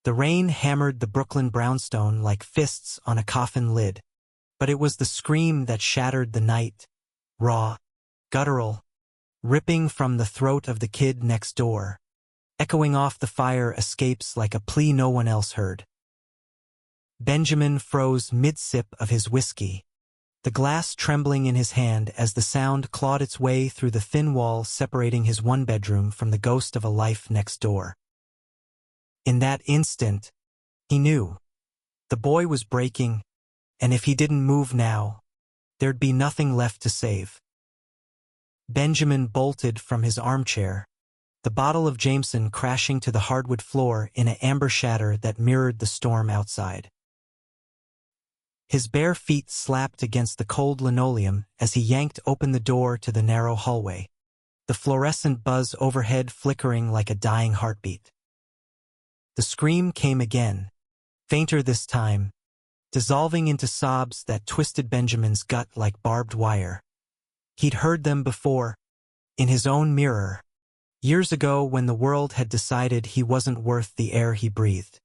The rain hammered the Brooklyn brownstone like fists on a coffin lid, but it was the scream that shattered the night, raw, guttural, ripping from the throat of the kid next door, echoing off the fire escapes like a plea no one else heard. Benjamin froze mid-sip of his whiskey, the glass trembling in his hand as the sound clawed its way through the thin wall separating his one-bedroom from the ghost of a life next door. In that instant, he knew. The boy was breaking, and if he didn't move now, there'd be nothing left to save. Benjamin bolted from his armchair, the bottle of Jameson crashing to the hardwood floor in an amber shatter that mirrored the storm outside. His bare feet slapped against the cold linoleum as he yanked open the door to the narrow hallway, the fluorescent buzz overhead flickering like a dying heartbeat. The scream came again, fainter this time, dissolving into sobs that twisted Benjamin's gut like barbed wire. He'd heard them before, in his own mirror, years ago when the world had decided he wasn't worth the air he breathed.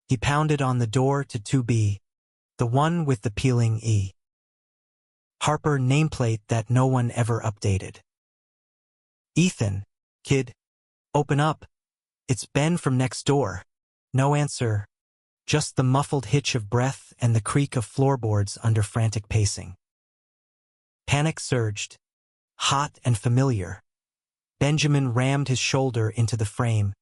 He pounded on the door to 2B, the one with the peeling E. Harper nameplate that no one ever updated. "Ethan, kid, open up. It's Ben from next door." No answer, just the muffled hitch of breath and the creak of floorboards under frantic pacing. Panic surged, hot and familiar. Benjamin rammed his shoulder into the frame,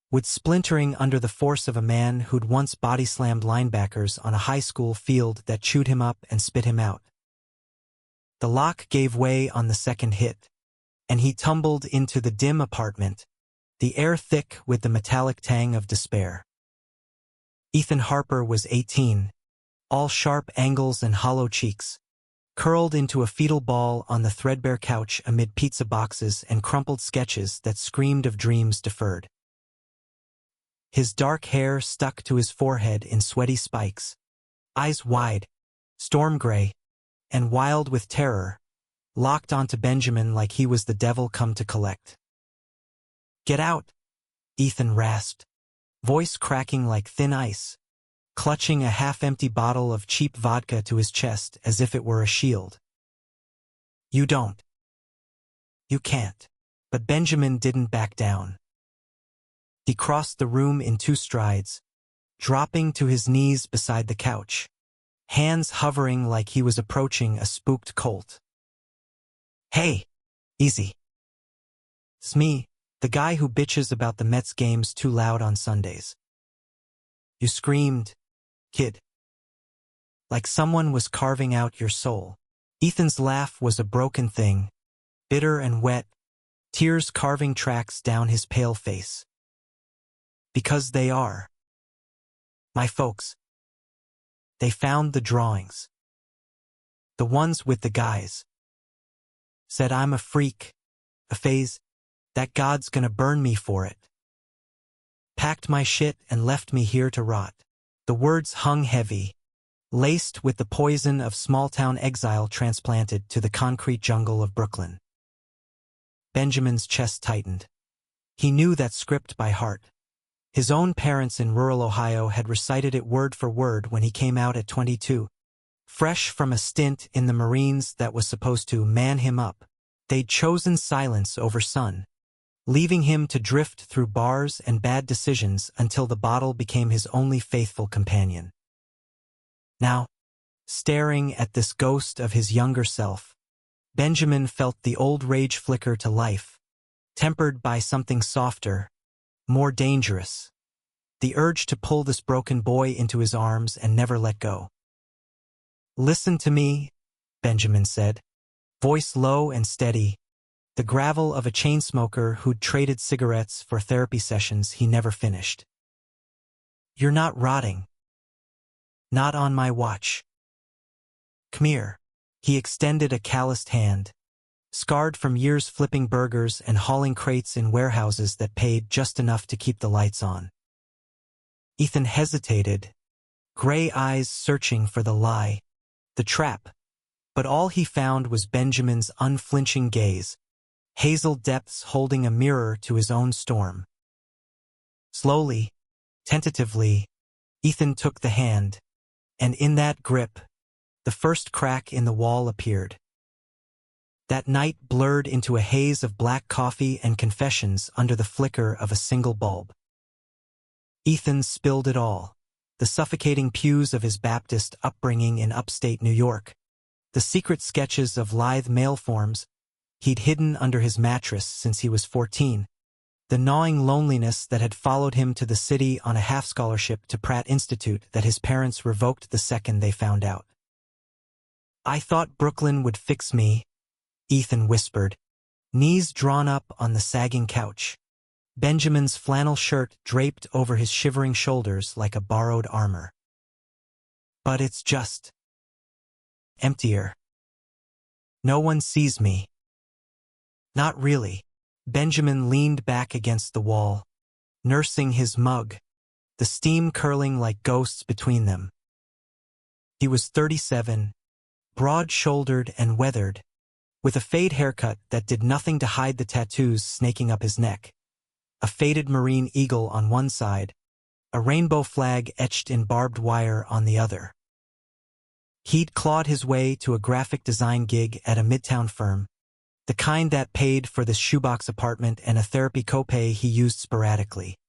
with splintering under the force of a man who'd once body-slammed linebackers on a high school field that chewed him up and spit him out. The lock gave way on the second hit, and he tumbled into the dim apartment, the air thick with the metallic tang of despair. Ethan Harper was 18, all sharp angles and hollow cheeks, curled into a fetal ball on the threadbare couch amid pizza boxes and crumpled sketches that screamed of dreams deferred. His dark hair stuck to his forehead in sweaty spikes, eyes wide, storm gray, and wild with terror, locked onto Benjamin like he was the devil come to collect. "Get out," Ethan rasped, voice cracking like thin ice, clutching a half-empty bottle of cheap vodka to his chest as if it were a shield. "You don't. You can't." But Benjamin didn't back down. He crossed the room in 2 strides, dropping to his knees beside the couch, hands hovering like he was approaching a spooked colt. "Hey, easy. It's me, the guy who bitches about the Mets games too loud on Sundays." You screamed, "Kid." Like someone was carving out your soul. Ethan's laugh was a broken thing, bitter and wet, tears carving tracks down his pale face. "Because they are. My folks. They found the drawings. The ones with the guys. Said I'm a freak, a phase, that God's gonna burn me for it. Packed my shit and left me here to rot." The words hung heavy, laced with the poison of small-town exile transplanted to the concrete jungle of Brooklyn. Benjamin's chest tightened. He knew that script by heart. His own parents in rural Ohio had recited it word for word when he came out at 22. Fresh from a stint in the Marines that was supposed to man him up, they'd chosen silence over sun, leaving him to drift through bars and bad decisions until the bottle became his only faithful companion. Now, staring at this ghost of his younger self, Benjamin felt the old rage flicker to life, tempered by something softer, more dangerous, the urge to pull this broken boy into his arms and never let go. "Listen to me," Benjamin said, voice low and steady, the gravel of a chain smoker who'd traded cigarettes for therapy sessions he never finished. "You're not rotting. Not on my watch. Come here." He extended a calloused hand, scarred from years flipping burgers and hauling crates in warehouses that paid just enough to keep the lights on. Ethan hesitated, gray eyes searching for the lie, the trap, but all he found was Benjamin's unflinching gaze, hazel depths holding a mirror to his own storm. Slowly, Tentatively, Ethan took the hand, and in that grip, the first crack in the wall appeared. That night blurred into a haze of black coffee and confessions under the flicker of a single bulb. Ethan spilled it all. The suffocating pews of his Baptist upbringing in upstate New York. The secret sketches of lithe male forms he'd hidden under his mattress since he was 14. The gnawing loneliness that had followed him to the city on a half-scholarship to Pratt Institute that his parents revoked the second they found out. "I thought Brooklyn would fix me," Ethan whispered, knees drawn up on the sagging couch. Benjamin's flannel shirt draped over his shivering shoulders like a borrowed armor. "But it's just emptier. No one sees me." "Not really." Benjamin leaned back against the wall, nursing his mug, the steam curling like ghosts between them. He was 37, broad-shouldered and weathered, with a fade haircut that did nothing to hide the tattoos snaking up his neck. A faded marine eagle on one side, a rainbow flag etched in barbed wire on the other. He'd clawed his way to a graphic design gig at a midtown firm, the kind that paid for the shoebox apartment and a therapy copay he used sporadically.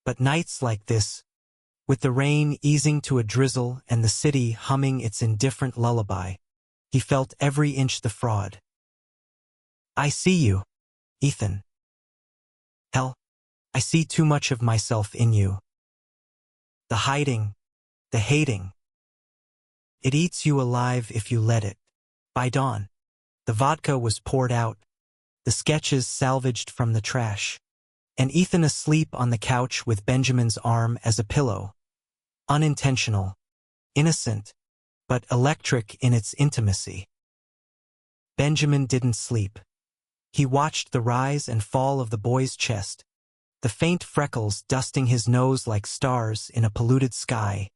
But nights like this, with the rain easing to a drizzle and the city humming its indifferent lullaby, he felt every inch the fraud. "I see you, Ethan. Hell, I see too much of myself in you. The hiding, the hating. It eats you alive if you let it." By dawn, the vodka was poured out, the sketches salvaged from the trash, and Ethan asleep on the couch with Benjamin's arm as a pillow. Unintentional, innocent, but electric in its intimacy. Benjamin didn't sleep. He watched the rise and fall of the boy's chest, the faint freckles dusting his nose like stars in a polluted sky,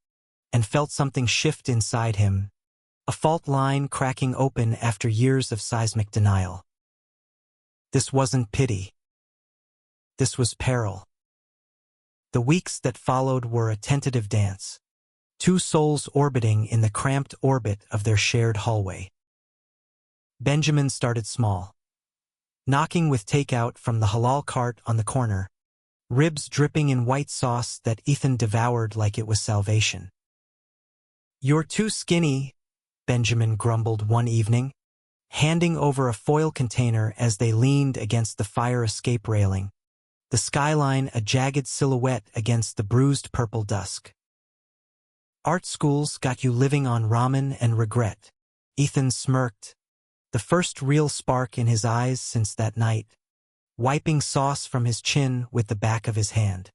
and felt something shift inside him, a fault line cracking open after years of seismic denial. This wasn't pity. This was peril. The weeks that followed were a tentative dance, two souls orbiting in the cramped orbit of their shared hallway. Benjamin started small, knocking with takeout from the halal cart on the corner, ribs dripping in white sauce that Ethan devoured like it was salvation. "You're too skinny," Benjamin grumbled one evening, handing over a foil container as they leaned against the fire escape railing, the skyline a jagged silhouette against the bruised purple dusk. "Art school's got you living on ramen and regret." Ethan smirked, the first real spark in his eyes since that night, wiping sauce from his chin with the back of his hand.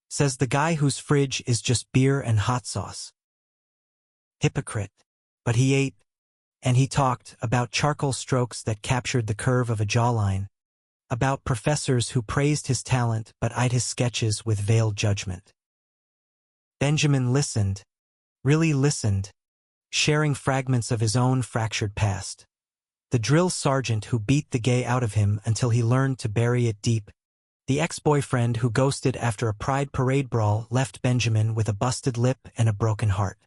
"Says the guy whose fridge is just beer and hot sauce." Hypocrite. But he ate, and he talked about charcoal strokes that captured the curve of a jawline, about professors who praised his talent but eyed his sketches with veiled judgment. Benjamin listened, really listened, sharing fragments of his own fractured past. The drill sergeant who beat the gay out of him until he learned to bury it deep. The ex-boyfriend who ghosted after a pride parade brawl left Benjamin with a busted lip and a broken heart.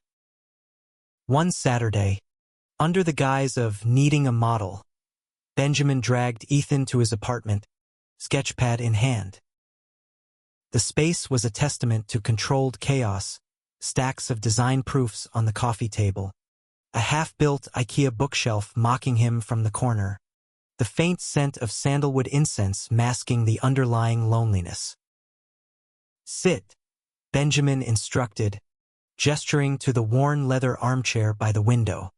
One Saturday, under the guise of needing a model, Benjamin dragged Ethan to his apartment, sketchpad in hand. The space was a testament to controlled chaos, stacks of design proofs on the coffee table, a half-built IKEA bookshelf mocking him from the corner, the faint scent of sandalwood incense masking the underlying loneliness. "Sit," Benjamin instructed, gesturing to the worn leather armchair by the window.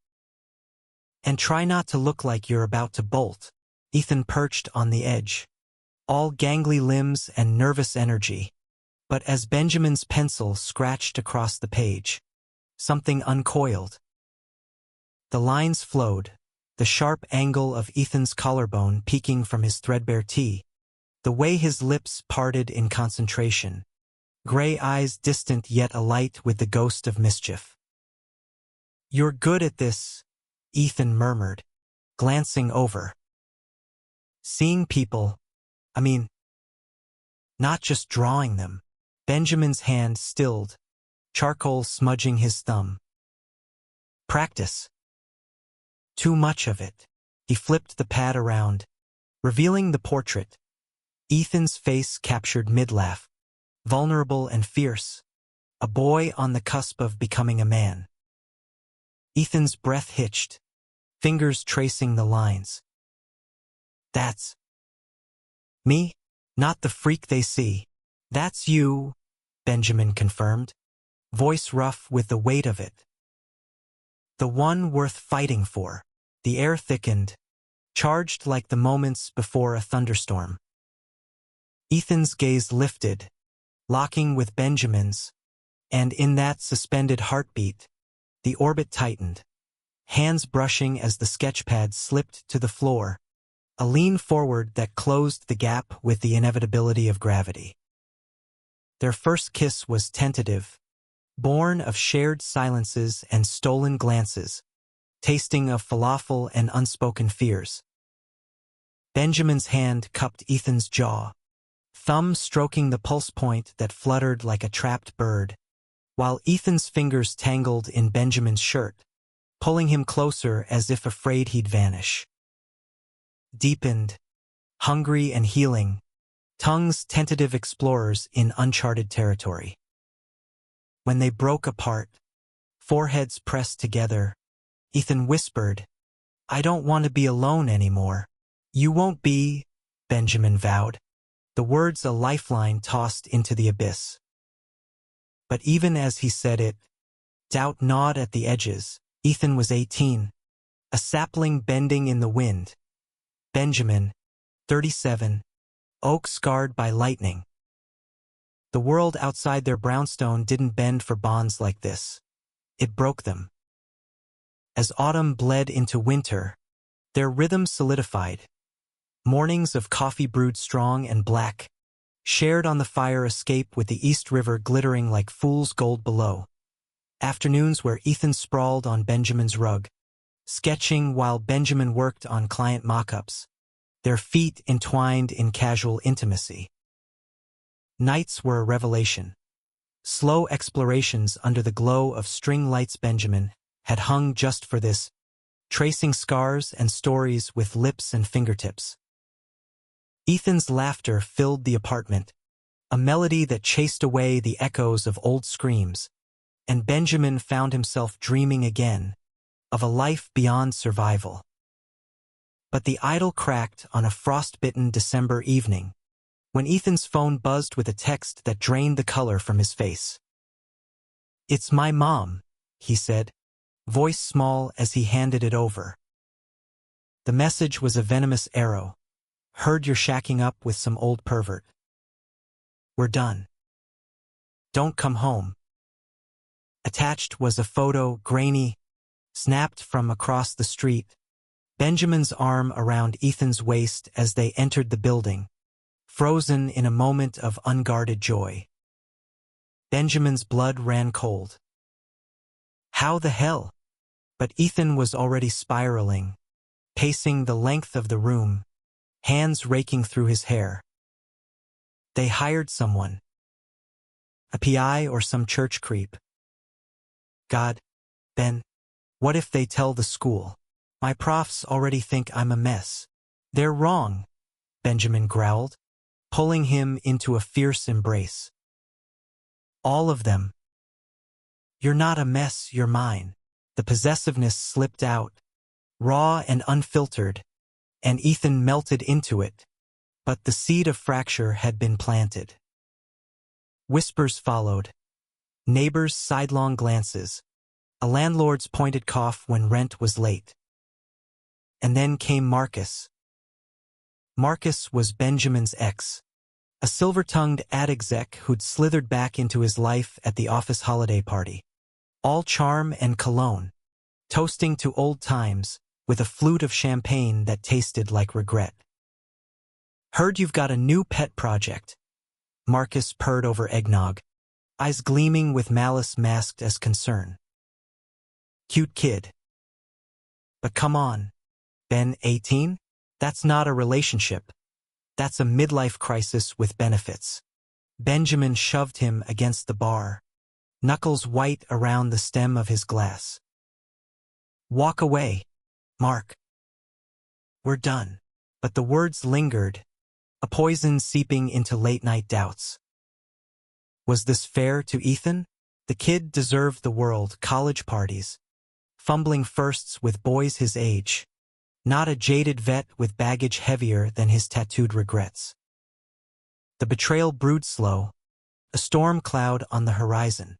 "And try not to look like you're about to bolt." Ethan perched on the edge, all gangly limbs and nervous energy. But as Benjamin's pencil scratched across the page, something uncoiled. The lines flowed, the sharp angle of Ethan's collarbone peeking from his threadbare tee, the way his lips parted in concentration, gray eyes distant yet alight with the ghost of mischief. "You're good at this," Ethan murmured, glancing over. "Seeing people, I mean, not just drawing them." Benjamin's hand stilled, charcoal smudging his thumb. Practice. Too much of it. He flipped the pad around, revealing the portrait. Ethan's face captured mid-laugh, vulnerable and fierce, a boy on the cusp of becoming a man. Ethan's breath hitched, fingers tracing the lines. That's me, not the freak they see. That's you, Benjamin confirmed, voice rough with the weight of it. The one worth fighting for. The air thickened, charged like the moments before a thunderstorm. Ethan's gaze lifted, locking with Benjamin's, and in that suspended heartbeat, the orbit tightened, hands brushing as the sketchpad slipped to the floor, a lean forward that closed the gap with the inevitability of gravity. Their first kiss was tentative, born of shared silences and stolen glances, tasting of falafel and unspoken fears. Benjamin's hand cupped Ethan's jaw, thumb stroking the pulse point that fluttered like a trapped bird, while Ethan's fingers tangled in Benjamin's shirt, pulling him closer as if afraid he'd vanish. Deepened, hungry and healing, tongues tentative explorers in uncharted territory. When they broke apart, foreheads pressed together, Ethan whispered, "I don't want to be alone anymore." "You won't be," Benjamin vowed, the words a lifeline tossed into the abyss. But even as he said it, doubt gnawed at the edges. Ethan was 18, a sapling bending in the wind. Benjamin, 37, oak scarred by lightning. The world outside their brownstone didn't bend for bonds like this. It broke them. As autumn bled into winter, their rhythm solidified. Mornings of coffee brewed strong and black, shared on the fire escape with the East River glittering like fool's gold below. Afternoons where Ethan sprawled on Benjamin's rug, sketching while Benjamin worked on client mock-ups, their feet entwined in casual intimacy. Nights were a revelation. Slow explorations under the glow of string lights. Benjamin had hung just for this, tracing scars and stories with lips and fingertips. Ethan's laughter filled the apartment, a melody that chased away the echoes of old screams, and Benjamin found himself dreaming again of a life beyond survival. But the idol cracked on a frost-bitten December evening, when Ethan's phone buzzed with a text that drained the color from his face. "It's my mom," he said, voice small as he handed it over. The message was a venomous arrow. "Heard you're shacking up with some old pervert. We're done. Don't come home." Attached was a photo, grainy, snapped from across the street, Benjamin's arm around Ethan's waist as they entered the building, frozen in a moment of unguarded joy. Benjamin's blood ran cold. How the hell? But Ethan was already spiraling, pacing the length of the room, hands raking through his hair. They hired someone. A PI or some church creep. God, Ben, what if they tell the school? My profs already think I'm a mess. They're wrong, Benjamin growled, pulling him into a fierce embrace. All of them. You're not a mess, you're mine. The possessiveness slipped out, raw and unfiltered, and Ethan melted into it, but the seed of fracture had been planted. Whispers followed, neighbors' sidelong glances, a landlord's pointed cough when rent was late. And then came Marcus. Marcus was Benjamin's ex, a silver-tongued ad exec who'd slithered back into his life at the office holiday party. All charm and cologne, toasting to old times with a flute of champagne that tasted like regret. Heard you've got a new pet project. Marcus purred over eggnog, eyes gleaming with malice masked as concern. Cute kid. But come on, Ben, 18? That's not a relationship. That's a midlife crisis with benefits. Benjamin shoved him against the bar, knuckles white around the stem of his glass. "Walk away, Mark. We're done." But the words lingered, a poison seeping into late-night doubts. Was this fair to Ethan? The kid deserved the world, college parties, fumbling firsts with boys his age, not a jaded vet with baggage heavier than his tattooed regrets. The betrayal brewed slow, a storm cloud on the horizon.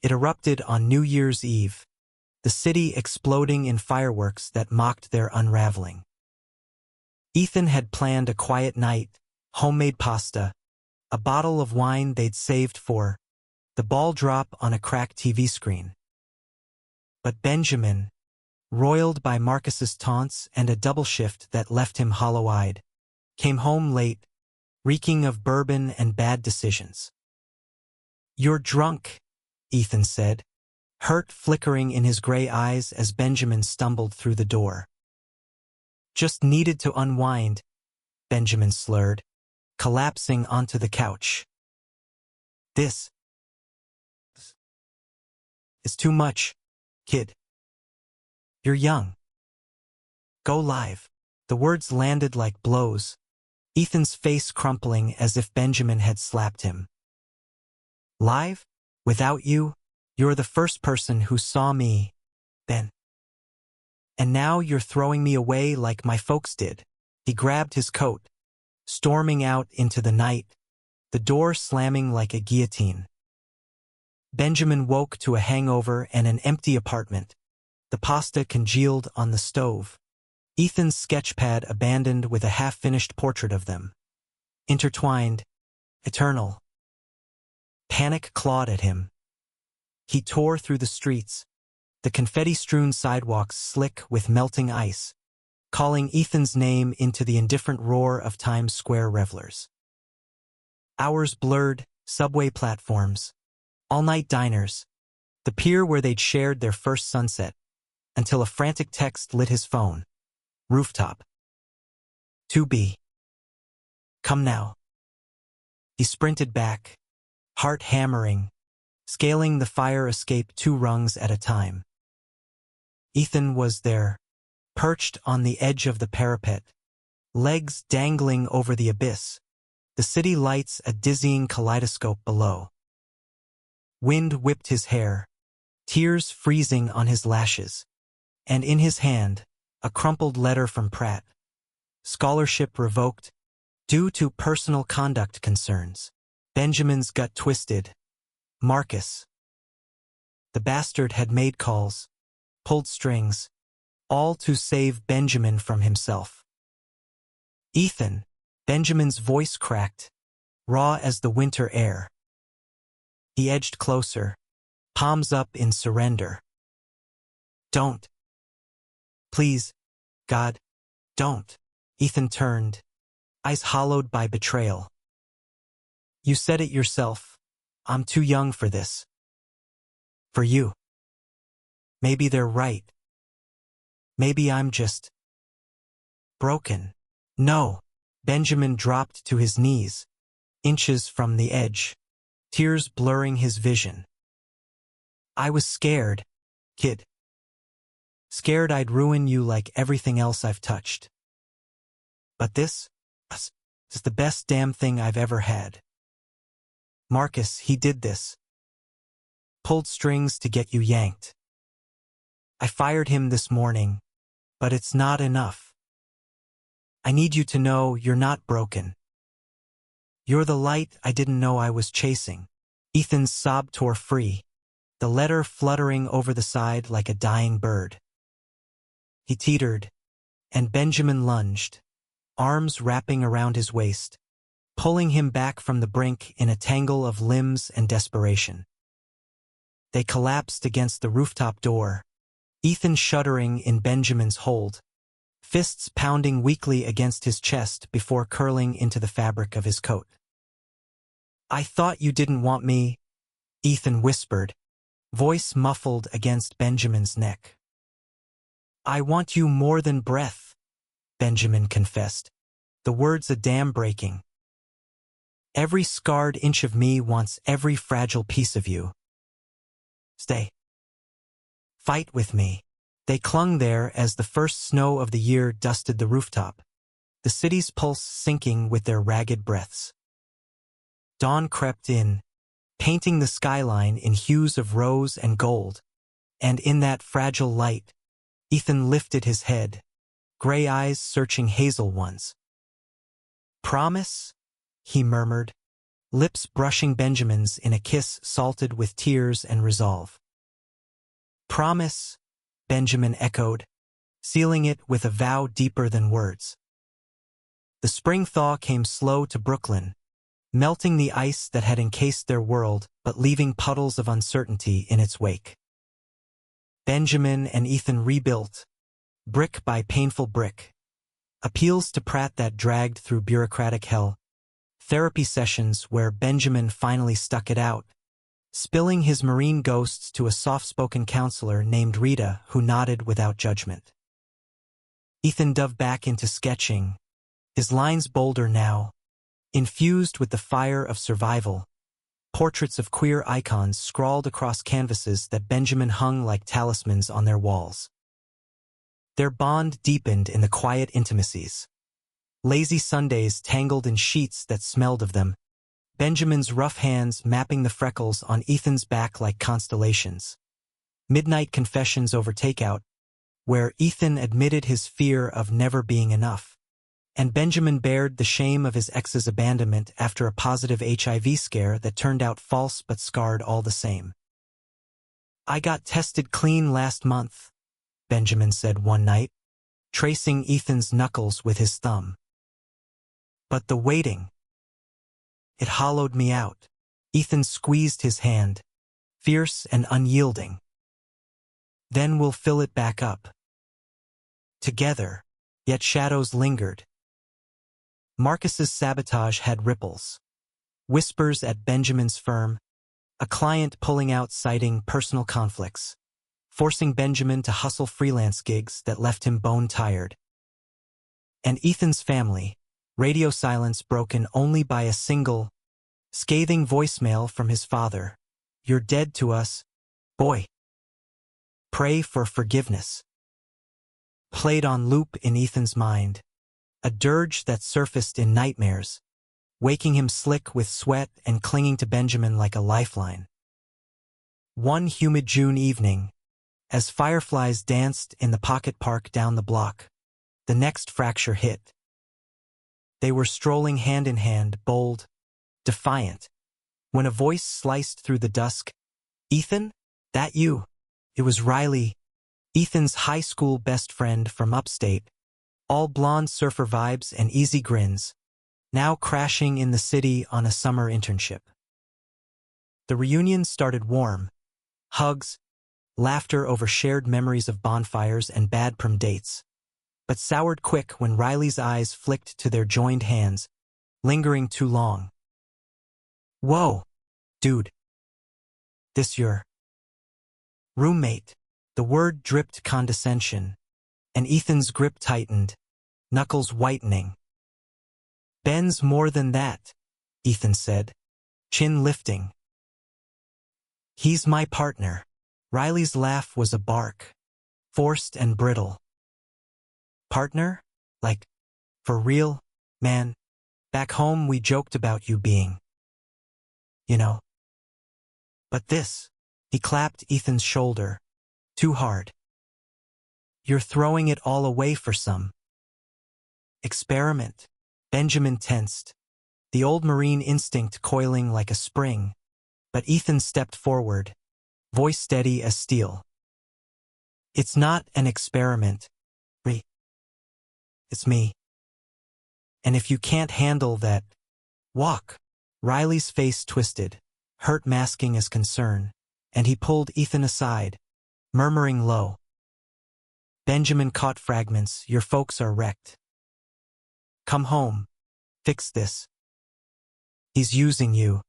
It erupted on New Year's Eve, the city exploding in fireworks that mocked their unraveling. Ethan had planned a quiet night, homemade pasta, a bottle of wine they'd saved for the ball drop on a cracked TV screen. But Benjamin, roiled by Marcus's taunts and a double shift that left him hollow-eyed, came home late, reeking of bourbon and bad decisions. "You're drunk," Ethan said, hurt flickering in his gray eyes as Benjamin stumbled through the door. "Just needed to unwind," Benjamin slurred, collapsing onto the couch. "This is too much, kid. You're young. Go live." The words landed like blows, Ethan's face crumpling as if Benjamin had slapped him. "Live? Without you? You're the first person who saw me then. And now you're throwing me away like my folks did." He grabbed his coat, storming out into the night, the door slamming like a guillotine. Benjamin woke to a hangover and an empty apartment, the pasta congealed on the stove, Ethan's sketchpad abandoned with a half-finished portrait of them. Intertwined, eternal. Panic clawed at him. He tore through the streets, the confetti-strewn sidewalks slick with melting ice, calling Ethan's name into the indifferent roar of Times Square revelers. Hours blurred, subway platforms, all-night diners, the pier where they'd shared their first sunset, until a frantic text lit his phone. Rooftop. "2B. Come now." He sprinted back, heart hammering, scaling the fire escape 2 rungs at a time. Ethan was there, perched on the edge of the parapet, legs dangling over the abyss, the city lights a dizzying kaleidoscope below. Wind whipped his hair, tears freezing on his lashes, and in his hand, a crumpled letter from Pratt. Scholarship revoked, due to personal conduct concerns. Benjamin's gut twisted. Marcus. The bastard had made calls, pulled strings, all to save Benjamin from himself. "Ethan," Benjamin's voice cracked, raw as the winter air. He edged closer, palms up in surrender. "Don't. Please, God, don't." Ethan turned, eyes hollowed by betrayal. "You said it yourself. I'm too young for this. For you. Maybe they're right. Maybe I'm just broken." "No." Benjamin dropped to his knees, inches from the edge, tears blurring his vision. "I was scared, kid. Scared I'd ruin you like everything else I've touched. But this is the best damn thing I've ever had. Marcus, he did this. Pulled strings to get you yanked. I fired him this morning, but it's not enough. I need you to know you're not broken. You're the light I didn't know I was chasing." Ethan's sob tore free, the letter fluttering over the side like a dying bird. He teetered, and Benjamin lunged, arms wrapping around his waist, pulling him back from the brink in a tangle of limbs and desperation. They collapsed against the rooftop door, Ethan shuddering in Benjamin's hold, fists pounding weakly against his chest before curling into the fabric of his coat. "I thought you didn't want me," Ethan whispered, voice muffled against Benjamin's neck. "I want you more than breath," Benjamin confessed, the words a dam breaking. Every scarred inch of me wants every fragile piece of you. Stay. Fight with me. They clung there as the first snow of the year dusted the rooftop, the city's pulse sinking with their ragged breaths. Dawn crept in, painting the skyline in hues of rose and gold, and in that fragile light, Ethan lifted his head, gray eyes searching hazel ones. "Promise?" he murmured, lips brushing Benjamin's in a kiss salted with tears and resolve. "Promise," Benjamin echoed, sealing it with a vow deeper than words. The spring thaw came slow to Brooklyn, melting the ice that had encased their world but leaving puddles of uncertainty in its wake. Benjamin and Ethan rebuilt, brick by painful brick. Appeals to Pratt that dragged through bureaucratic hell. Therapy sessions where Benjamin finally stuck it out, spilling his marine ghosts to a soft-spoken counselor named Rita who nodded without judgment. Ethan dove back into sketching, his lines bolder now, infused with the fire of survival. Portraits of queer icons scrawled across canvases that Benjamin hung like talismans on their walls. Their bond deepened in the quiet intimacies. Lazy Sundays tangled in sheets that smelled of them, Benjamin's rough hands mapping the freckles on Ethan's back like constellations. Midnight confessions over takeout, where Ethan admitted his fear of never being enough, and Benjamin bared the shame of his ex's abandonment after a positive HIV scare that turned out false but scarred all the same. "I got tested clean last month," Benjamin said one night, tracing Ethan's knuckles with his thumb. "But the waiting, it hollowed me out." Ethan squeezed his hand, fierce and unyielding. "Then we'll fill it back up. Together," yet shadows lingered. Marcus's sabotage had ripples. Whispers at Benjamin's firm, a client pulling out citing personal conflicts, forcing Benjamin to hustle freelance gigs that left him bone-tired. And Ethan's family, radio silence broken only by a single, scathing voicemail from his father. "You're dead to us, boy. Pray for forgiveness." Played on loop in Ethan's mind, a dirge that surfaced in nightmares, waking him slick with sweat and clinging to Benjamin like a lifeline. One humid June evening, as fireflies danced in the pocket park down the block, the next fracture hit. They were strolling hand in hand, bold, defiant, when a voice sliced through the dusk. "Ethan? That you?" It was Riley, Ethan's high school best friend from upstate, all blonde surfer vibes and easy grins, now crashing in the city on a summer internship. The reunion started warm, hugs, laughter over shared memories of bonfires and bad prom dates, but soured quick when Riley's eyes flicked to their joined hands, lingering too long. "Whoa, dude. This your roommate?" The word dripped condescension, and Ethan's grip tightened, knuckles whitening. "Ben's more than that," Ethan said, chin lifting. "He's my partner." Riley's laugh was a bark, forced and brittle. "Partner? Like, for real, man? Back home we joked about you being, you know. But this," he clapped Ethan's shoulder, too hard. "You're throwing it all away for some experiment." Benjamin tensed, the old Marine instinct coiling like a spring, but Ethan stepped forward, voice steady as steel. "It's not an experiment, it's me. And if you can't handle that, walk." Riley's face twisted, hurt masking his concern, and he pulled Ethan aside, murmuring low. Benjamin caught fragments. "Your folks are wrecked. Come home. Fix this. He's using you."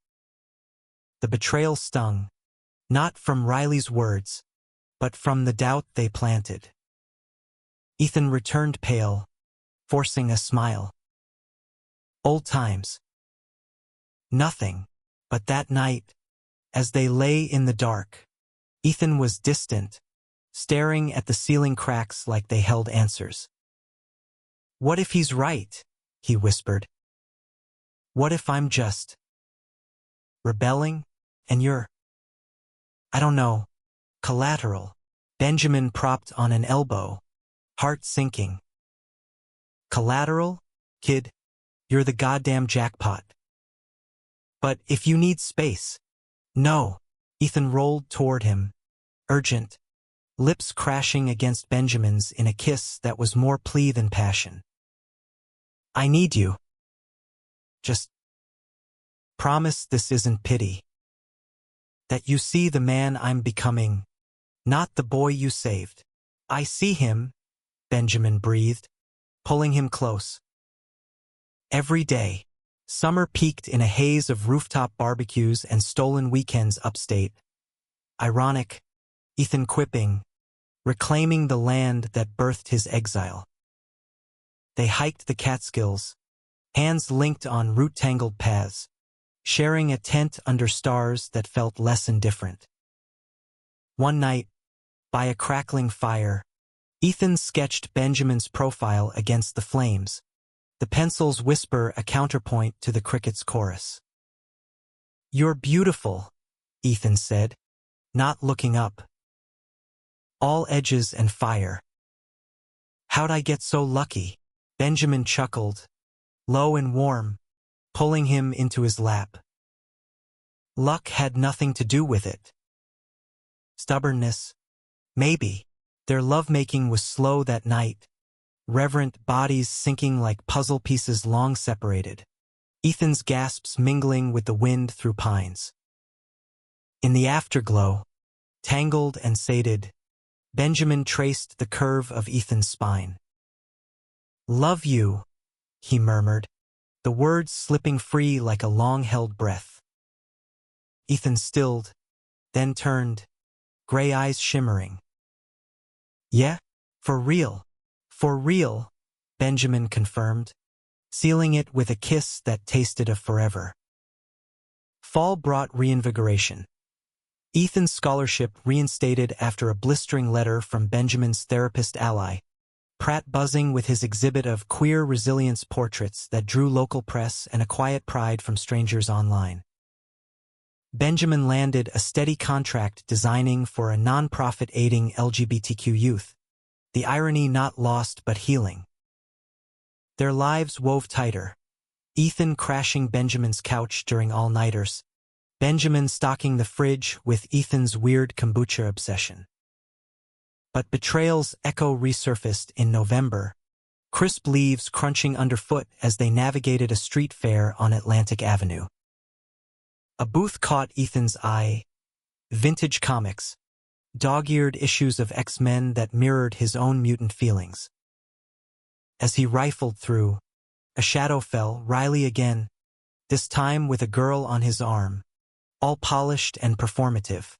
The betrayal stung, not from Riley's words, but from the doubt they planted. Ethan returned pale, forcing a smile. "Old times." Nothing. But that night, as they lay in the dark, Ethan was distant, staring at the ceiling cracks like they held answers. "What if he's right?" he whispered. "What if I'm just rebelling, and you're, I don't know, collateral?" Benjamin propped on an elbow, heart sinking. "Collateral? Kid, you're the goddamn jackpot. But if you need space..." "No." Ethan rolled toward him, urgent, lips crashing against Benjamin's in a kiss that was more plea than passion. "I need you. Just promise this isn't pity. That you see the man I'm becoming, not the boy you saved." "I see him," Benjamin breathed, pulling him close. "Every day." Summer peaked in a haze of rooftop barbecues and stolen weekends upstate. Ironic, Ethan quipping, reclaiming the land that birthed his exile. They hiked the Catskills, hands linked on root-tangled paths, sharing a tent under stars that felt less indifferent. One night, by a crackling fire, Ethan sketched Benjamin's profile against the flames, the pencil's whisper a counterpoint to the cricket's chorus. "You're beautiful," Ethan said, not looking up. "All edges and fire." "How'd I get so lucky?" Benjamin chuckled, low and warm, pulling him into his lap. "Luck had nothing to do with it. Stubbornness, maybe." Their lovemaking was slow that night, reverent bodies sinking like puzzle pieces long separated, Ethan's gasps mingling with the wind through pines. In the afterglow, tangled and sated, Benjamin traced the curve of Ethan's spine. "Love you," he murmured, the words slipping free like a long-held breath. Ethan stilled, then turned, gray eyes shimmering. "Yeah, for real." "For real," Benjamin confirmed, sealing it with a kiss that tasted of forever. Fall brought reinvigoration. Ethan's scholarship reinstated after a blistering letter from Benjamin's therapist ally, Pratt buzzing with his exhibit of queer resilience portraits that drew local press and a quiet pride from strangers online. Benjamin landed a steady contract designing for a nonprofit aiding LGBTQ youth, the irony not lost but healing. Their lives wove tighter, Ethan crashing Benjamin's couch during all-nighters, Benjamin stocking the fridge with Ethan's weird kombucha obsession. But betrayal's echo resurfaced in November, crisp leaves crunching underfoot as they navigated a street fair on Atlantic Avenue. A booth caught Ethan's eye, vintage comics, dog-eared issues of X-Men that mirrored his own mutant feelings. As he rifled through, a shadow fell, Riley again, this time with a girl on his arm, all polished and performative.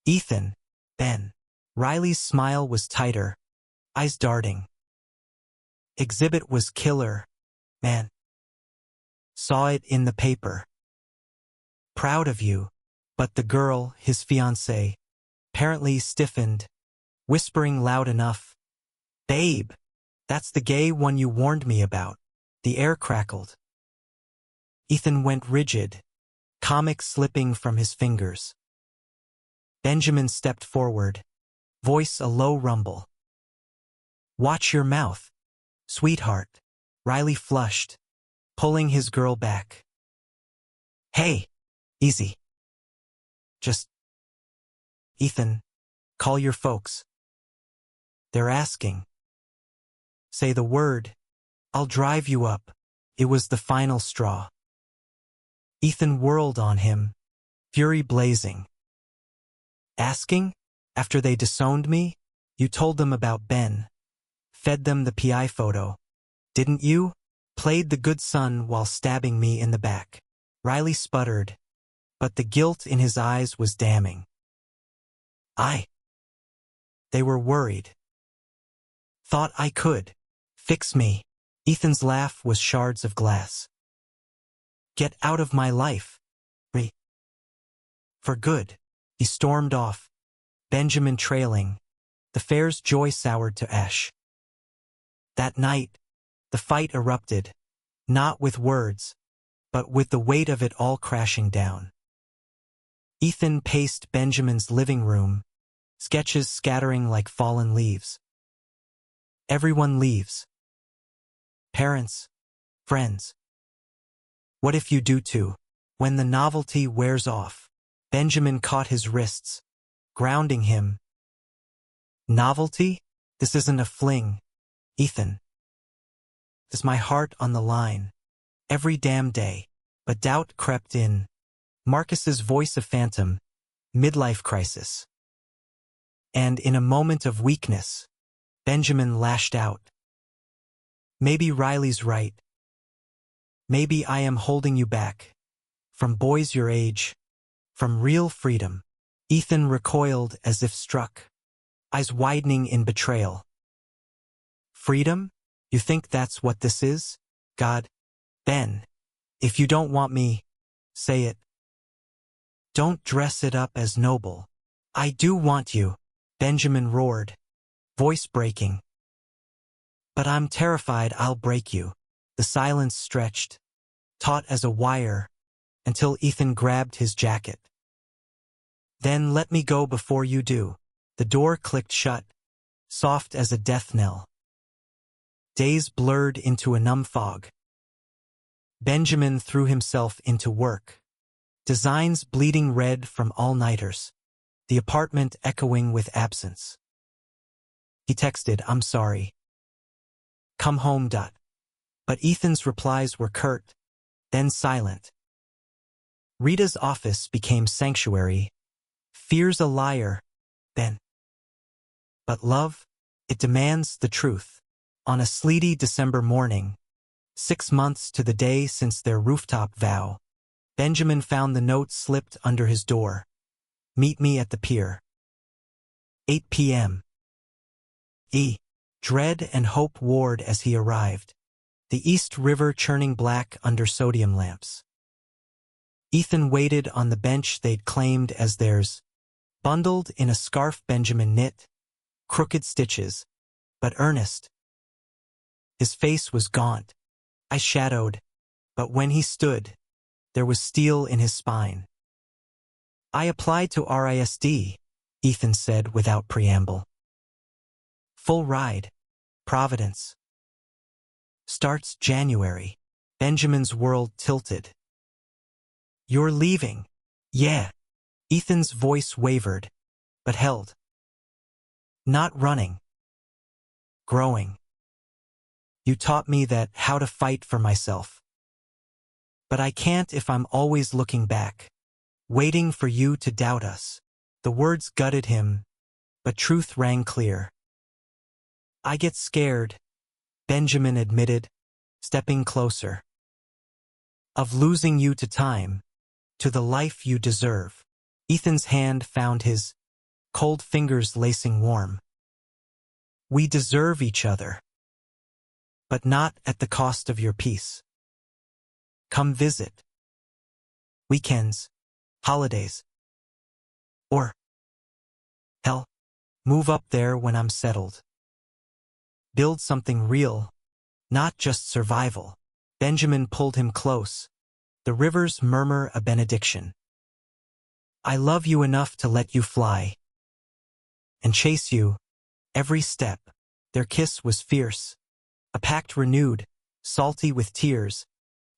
"Ethan, Ben." Riley's smile was tighter, eyes darting. "Exhibit was killer, man. Saw it in the paper. Proud of you." But the girl, his fiancée, apparently stiffened, whispering loud enough, "Babe, that's the gay one you warned me about." The air crackled. Ethan went rigid, comic slipping from his fingers. Benjamin stepped forward, voice a low rumble. "Watch your mouth, sweetheart." Riley flushed, pulling his girl back. "Hey, easy. Just... Ethan, call your folks. They're asking." "Say the word. I'll drive you up." It was the final straw. Ethan whirled on him, fury blazing. "Asking? After they disowned me? You told them about Ben. Fed them the PI photo. Didn't you? Played the good son while stabbing me in the back." Riley sputtered, but the guilt in his eyes was damning. They were worried. "Thought I could. Fix me." Ethan's laugh was shards of glass. Get out of my life. For good. He stormed off, Benjamin trailing, the fair's joy soured to ash. That night, the fight erupted, not with words, but with the weight of it all crashing down. Ethan paced Benjamin's living room, sketches scattering like fallen leaves. Everyone leaves. Parents, friends. What if you do too? When the novelty wears off, Benjamin caught his wrists, grounding him. Novelty? This isn't a fling, Ethan. It's my heart on the line, every damn day. But doubt crept in. Marcus's voice a phantom, midlife crisis. And in a moment of weakness, Benjamin lashed out. Maybe Riley's right. Maybe I am holding you back. From boys your age. From real freedom. Ethan recoiled as if struck, eyes widening in betrayal. Freedom? You think that's what this is? God? Ben, if you don't want me, say it. Don't dress it up as noble. I do want you, Benjamin roared, voice breaking. But I'm terrified I'll break you. The silence stretched, taut as a wire, until Ethan grabbed his jacket. Then let me go before you do. The door clicked shut, soft as a death knell. Days blurred into a numb fog. Benjamin threw himself into work. Designs bleeding red from all-nighters. The apartment echoing with absence. He texted, I'm sorry. Come home. But Ethan's replies were curt, then silent. Rita's office became sanctuary. Fear's a liar, then. But love, it demands the truth. On a sleety December morning, 6 months to the day since their rooftop vow, Benjamin found the note slipped under his door. Meet me at the pier. 8 p.m. Dread and hope warred as he arrived. The East River churning black under sodium lamps. Ethan waited on the bench they'd claimed as theirs, bundled in a scarf Benjamin knit, crooked stitches, but earnest. His face was gaunt, eyes shadowed, but when he stood, there was steel in his spine. I applied to RISD, Ethan said without preamble. Full ride, Providence. Starts January. Benjamin's world tilted. You're leaving. Yeah. Ethan's voice wavered, but held. Not running. Growing. You taught me that how to fight for myself. But I can't if I'm always looking back, waiting for you to doubt us. The words gutted him, but truth rang clear. I get scared, Benjamin admitted, stepping closer. Of losing you to time, to the life you deserve. Ethan's hand found his, cold fingers lacing warm. We deserve each other. But not at the cost of your peace. Come visit. Weekends, holidays. Or, hell, move up there when I'm settled. Build something real, not just survival. Benjamin pulled him close. The rivers murmur a benediction. I love you enough to let you fly. And chase you, every step. Their kiss was fierce. A pact renewed, salty with tears,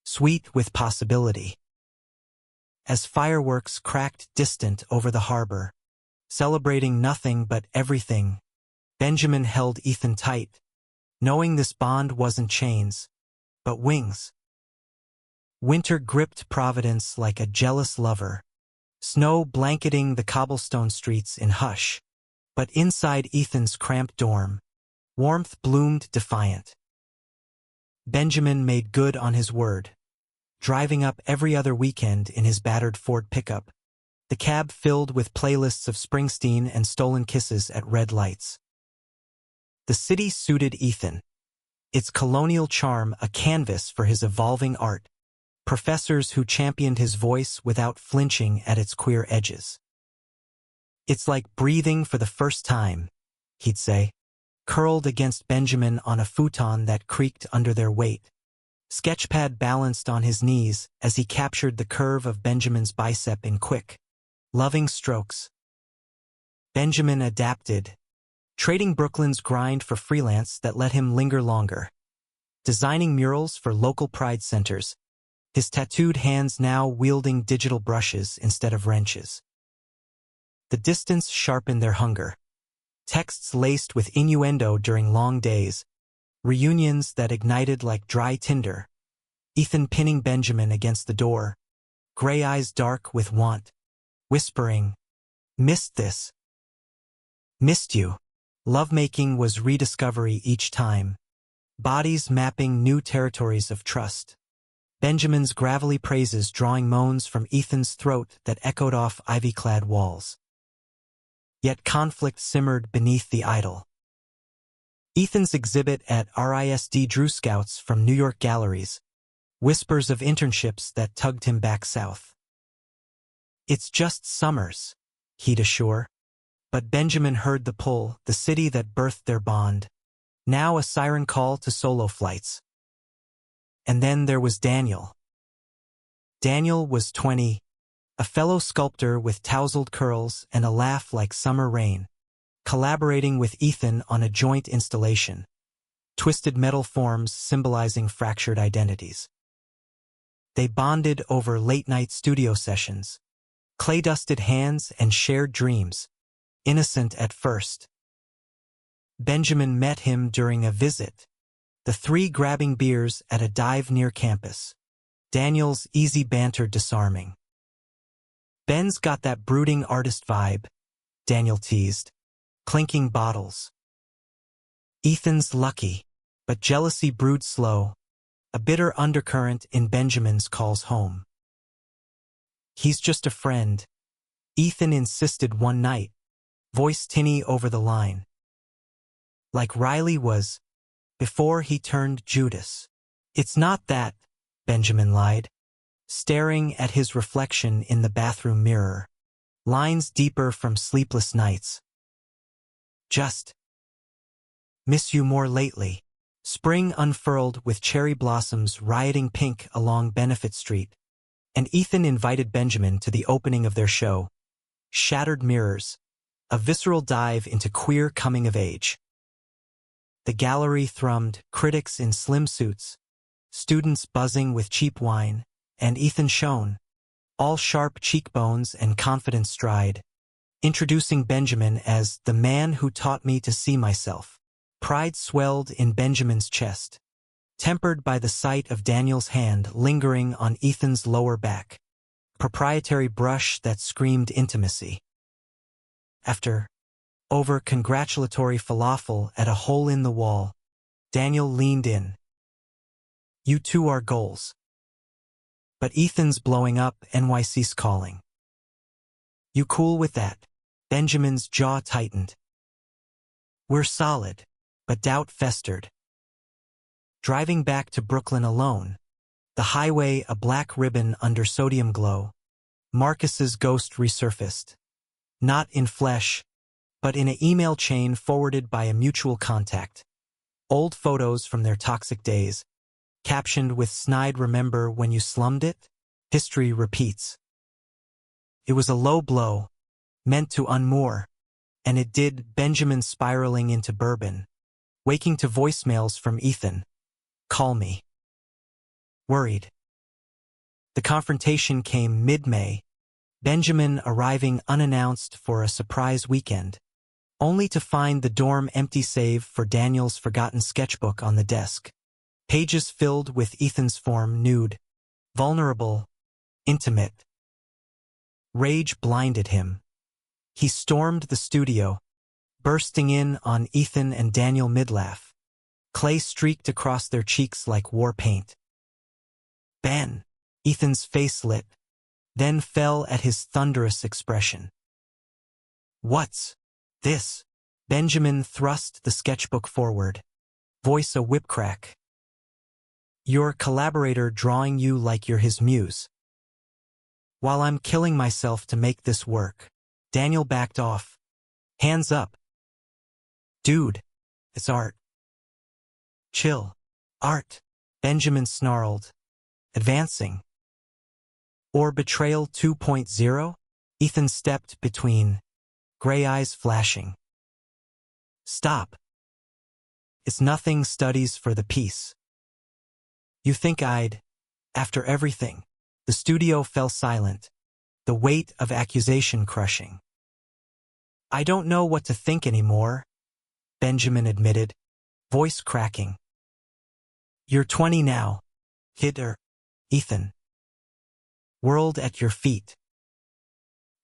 sweet with possibility. As fireworks cracked distant over the harbor, celebrating nothing but everything, Benjamin held Ethan tight, knowing this bond wasn't chains, but wings. Winter gripped Providence like a jealous lover, snow blanketing the cobblestone streets in hush. But inside Ethan's cramped dorm, warmth bloomed defiant. Benjamin made good on his word, driving up every other weekend in his battered Ford pickup, the cab filled with playlists of Springsteen and stolen kisses at red lights. The city suited Ethan, its colonial charm a canvas for his evolving art. professors who championed his voice without flinching at its queer edges. "It's like breathing for the first time," he'd say, curled against Benjamin on a futon that creaked under their weight. Sketchpad balanced on his knees as he captured the curve of Benjamin's bicep in quick, loving strokes. Benjamin adapted, trading Brooklyn's grind for freelance that let him linger longer. Designing murals for local pride centers, his tattooed hands now wielding digital brushes instead of wrenches. The distance sharpened their hunger. Texts laced with innuendo during long days, reunions that ignited like dry tinder, Ethan pinning Benjamin against the door, gray eyes dark with want, whispering, "Missed this. Missed you." Lovemaking was rediscovery each time, bodies mapping new territories of trust. Benjamin's gravelly praises drawing moans from Ethan's throat that echoed off ivy-clad walls. Yet conflict simmered beneath the idol. Ethan's exhibit at RISD drew scouts from New York galleries, whispers of internships that tugged him back south. "It's just summers," he'd assure. But Benjamin heard the pull, the city that birthed their bond. Now a siren call to solo flights. And then there was Daniel. Daniel was 20, a fellow sculptor with tousled curls and a laugh like summer rain, collaborating with Ethan on a joint installation, twisted metal forms symbolizing fractured identities. They bonded over late-night studio sessions, clay-dusted hands and shared dreams, innocent at first. Benjamin met him during a visit, the three grabbing beers at a dive near campus, Daniel's easy banter disarming. "Ben's got that brooding artist vibe," Daniel teased, clinking bottles. Ethan's lucky, but jealousy brewed slow, a bitter undercurrent in Benjamin's calls home. "He's just a friend," Ethan insisted one night, voice tinny over the line. Like Riley was, before he turned Judas. "It's not that," Benjamin lied, staring at his reflection in the bathroom mirror, lines deeper from sleepless nights. "Just miss you more lately." Spring unfurled with cherry blossoms rioting pink along Benefit Street, and Ethan invited Benjamin to the opening of their show, Shattered Mirrors, a visceral dive into queer coming of age. The gallery thrummed, critics in slim suits, students buzzing with cheap wine, and Ethan shone, all sharp cheekbones and confident stride, introducing Benjamin as the man who taught me to see myself. Pride swelled in Benjamin's chest, tempered by the sight of Daniel's hand lingering on Ethan's lower back, proprietary brush that screamed intimacy. After over-congratulatory falafel at a hole in the wall, Daniel leaned in. "You two are goals. But Ethan's blowing up, NYC's calling." "You cool with that?" Benjamin's jaw tightened. "We're solid," but doubt festered. Driving back to Brooklyn alone, the highway a black ribbon under sodium glow, Marcus's ghost resurfaced. Not in flesh, but in an email chain forwarded by a mutual contact. Old photos from their toxic days, captioned with snide "Remember when you slummed it? History repeats." It was a low blow, meant to unmoor, and it did. Benjamin spiraling into bourbon, waking to voicemails from Ethan. "Call me." Worried. The confrontation came mid-May, Benjamin arriving unannounced for a surprise weekend, only to find the dorm empty save for Daniel's forgotten sketchbook on the desk. Pages filled with Ethan's form, nude, vulnerable, intimate. Rage blinded him. He stormed the studio, bursting in on Ethan and Daniel mid-laugh. Clay streaked across their cheeks like war paint. "Ben!" Ethan's face lit, then fell at his thunderous expression. "What's this?" Benjamin thrust the sketchbook forward, voice a whip crack. Your collaborator drawing you like you're his muse. While I'm killing myself to make this work. Daniel backed off. Hands up. Dude, it's art. Chill. Art. Benjamin snarled. Advancing. Or Betrayal 2.0? Ethan stepped between, gray eyes flashing. Stop. It's nothing, studies for the piece. You think I'd, after everything? The studio fell silent, the weight of accusation crushing. I don't know what to think anymore, Benjamin admitted, voice cracking. You're 20 now. Hit her, Ethan. World at your feet.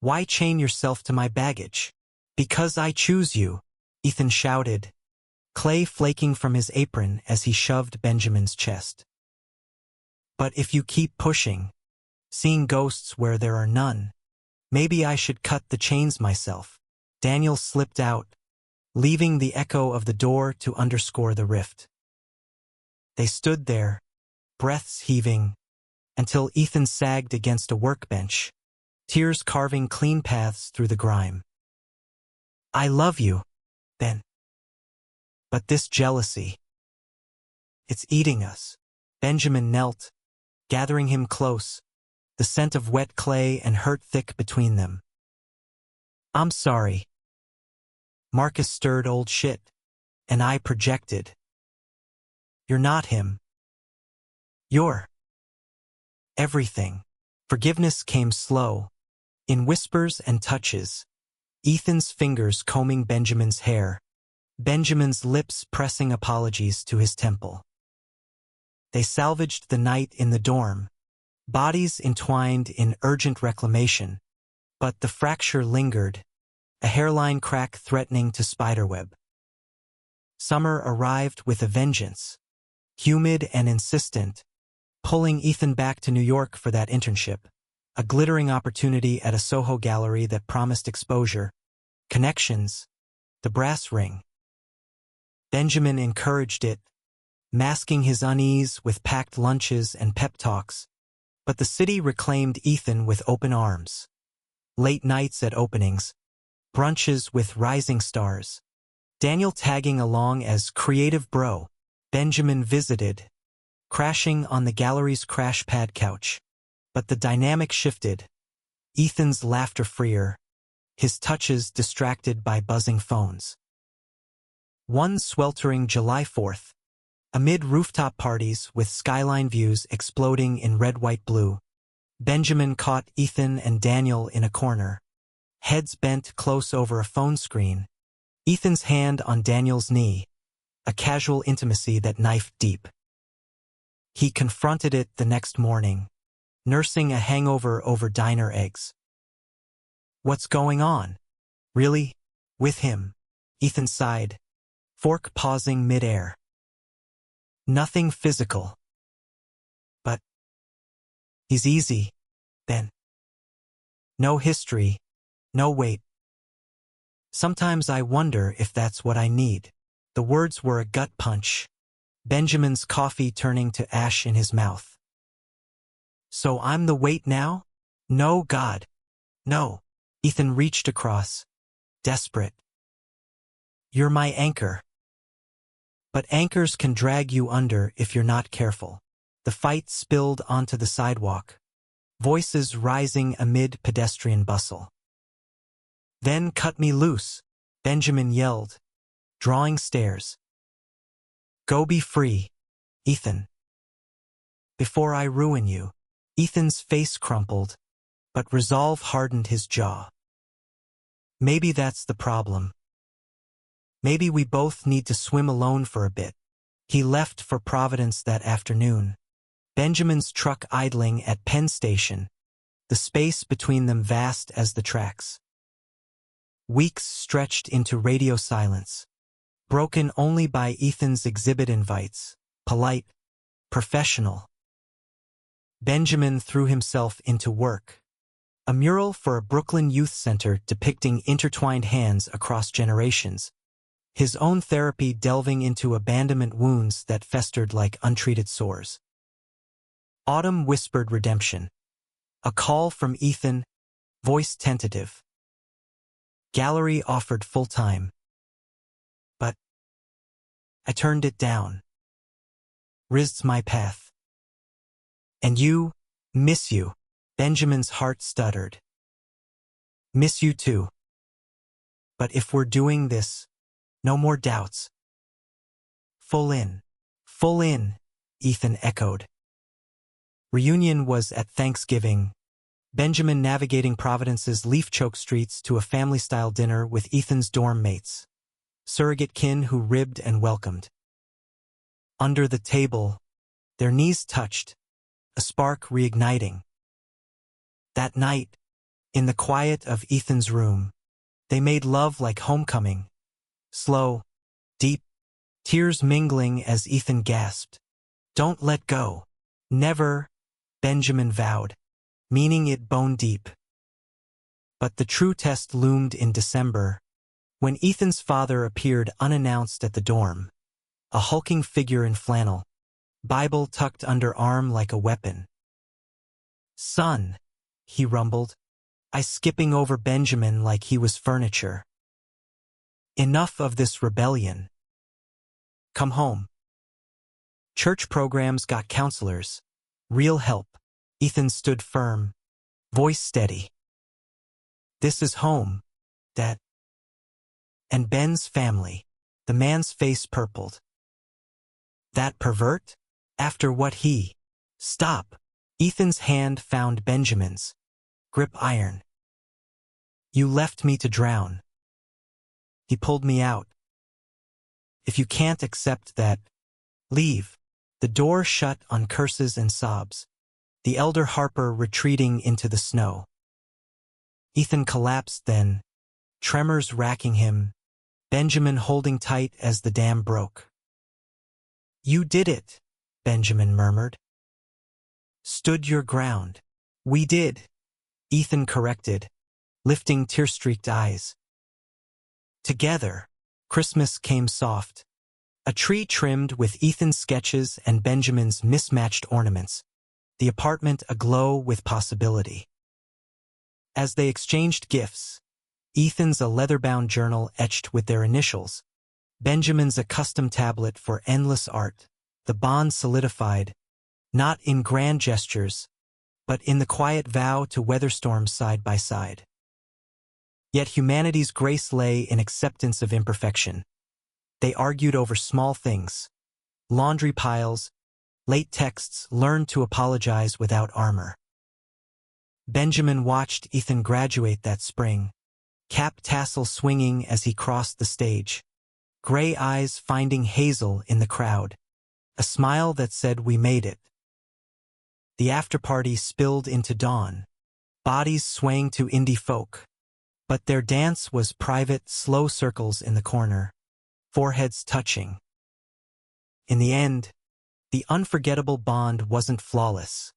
Why chain yourself to my baggage? Because I choose you, Ethan shouted, clay flaking from his apron as he shoved Benjamin's chest. But if you keep pushing, seeing ghosts where there are none, maybe I should cut the chains myself. Daniel slipped out, leaving the echo of the door to underscore the rift. They stood there, breaths heaving, until Ethan sagged against a workbench, tears carving clean paths through the grime. I love you, Ben. But this jealousy, it's eating us. Benjamin knelt, gathering him close, the scent of wet clay and hurt thick between them. I'm sorry. Marcus stirred old shit, and I projected. You're not him. You're everything. Forgiveness came slow, in whispers and touches, Ethan's fingers combing Benjamin's hair, Benjamin's lips pressing apologies to his temple. They salvaged the night in the dorm, bodies entwined in urgent reclamation, but the fracture lingered, a hairline crack threatening to spiderweb. Summer arrived with a vengeance, humid and insistent, pulling Ethan back to New York for that internship, a glittering opportunity at a Soho gallery that promised exposure, connections, the brass ring. Benjamin encouraged it, masking his unease with packed lunches and pep talks, but the city reclaimed Ethan with open arms. Late nights at openings, brunches with rising stars, Daniel tagging along as creative bro, Benjamin visited, crashing on the gallery's crash pad couch. But the dynamic shifted, Ethan's laughter freer, his touches distracted by buzzing phones. One sweltering July 4th, amid rooftop parties with skyline views exploding in red, white, blue, Benjamin caught Ethan and Daniel in a corner, heads bent close over a phone screen, Ethan's hand on Daniel's knee, a casual intimacy that knifed deep. He confronted it the next morning, nursing a hangover over diner eggs. What's going on? Really? With him? Ethan sighed, fork pausing mid-air. Nothing physical. But he's easy, Ben. No history, no weight. Sometimes I wonder if that's what I need. The words were a gut punch, Benjamin's coffee turning to ash in his mouth. So I'm the weight now? No, God. No. Ethan reached across, desperate. You're my anchor. But anchors can drag you under if you're not careful. The fight spilled onto the sidewalk, voices rising amid pedestrian bustle. Then cut me loose, Benjamin yelled, drawing stairs. Go be free, Ethan. Before I ruin you. Ethan's face crumpled, but resolve hardened his jaw. Maybe that's the problem. Maybe we both need to swim alone for a bit. He left for Providence that afternoon, Benjamin's truck idling at Penn Station, the space between them vast as the tracks. Weeks stretched into radio silence, broken only by Ethan's exhibit invites, polite, professional. Benjamin threw himself into work. A mural for a Brooklyn youth center depicting intertwined hands across generations, his own therapy delving into abandonment wounds that festered like untreated sores. Autumn whispered redemption. A call from Ethan, voice tentative. Gallery offered full-time. But I turned it down. Risked my path. And you, miss you. Benjamin's heart stuttered. Miss you too. But if we're doing this, no more doubts. Full in. Full in, Ethan echoed. Reunion was at Thanksgiving. Benjamin navigating Providence's leaf-choked streets to a family-style dinner with Ethan's dorm mates. Surrogate kin who ribbed and welcomed. Under the table, their knees touched, a spark reigniting. That night, in the quiet of Ethan's room, they made love like homecoming. Slow, deep, tears mingling as Ethan gasped. Don't let go. Never, Benjamin vowed, meaning it bone deep. But the true test loomed in December, when Ethan's father appeared unannounced at the dorm, a hulking figure in flannel, Bible tucked under arm like a weapon. Son, he rumbled, I skipping over Benjamin like he was furniture. Enough of this rebellion. Come home. Church programs got counselors. Real help. Ethan stood firm, voice steady. This is home, Dad. And Ben's family. The man's face purpled. That pervert? After what he... Stop. Ethan's hand found Benjamin's. Grip iron. You left me to drown. He pulled me out. If you can't accept that, leave. The door shut on curses and sobs. The elder Harper retreating into the snow. Ethan collapsed then, tremors racking him, Benjamin holding tight as the dam broke. You did it, Benjamin murmured. Stood your ground. We did, Ethan corrected, lifting tear-streaked eyes. Together, Christmas came soft. A tree trimmed with Ethan's sketches and Benjamin's mismatched ornaments. The apartment aglow with possibility. As they exchanged gifts, Ethan's a leather-bound journal etched with their initials, Benjamin's a custom tablet for endless art, the bond solidified, not in grand gestures, but in the quiet vow to weather storms side by side. Yet humanity's grace lay in acceptance of imperfection. They argued over small things, laundry piles, late texts, learned to apologize without armor. Benjamin watched Ethan graduate that spring, cap tassel swinging as he crossed the stage, gray eyes finding Hazel in the crowd, a smile that said we made it. The after-party spilled into dawn, bodies swaying to indie folk, but their dance was private, slow circles in the corner, foreheads touching. In the end, the unforgettable bond wasn't flawless.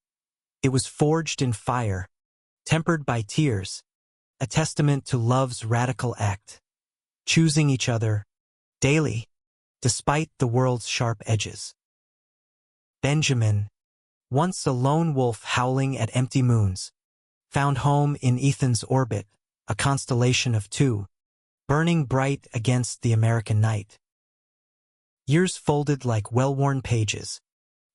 It was forged in fire, tempered by tears, a testament to love's radical act, choosing each other, daily, despite the world's sharp edges. Benjamin, once a lone wolf howling at empty moons, found home in Ethan's orbit, a constellation of two, burning bright against the American night. Years folded like well-worn pages,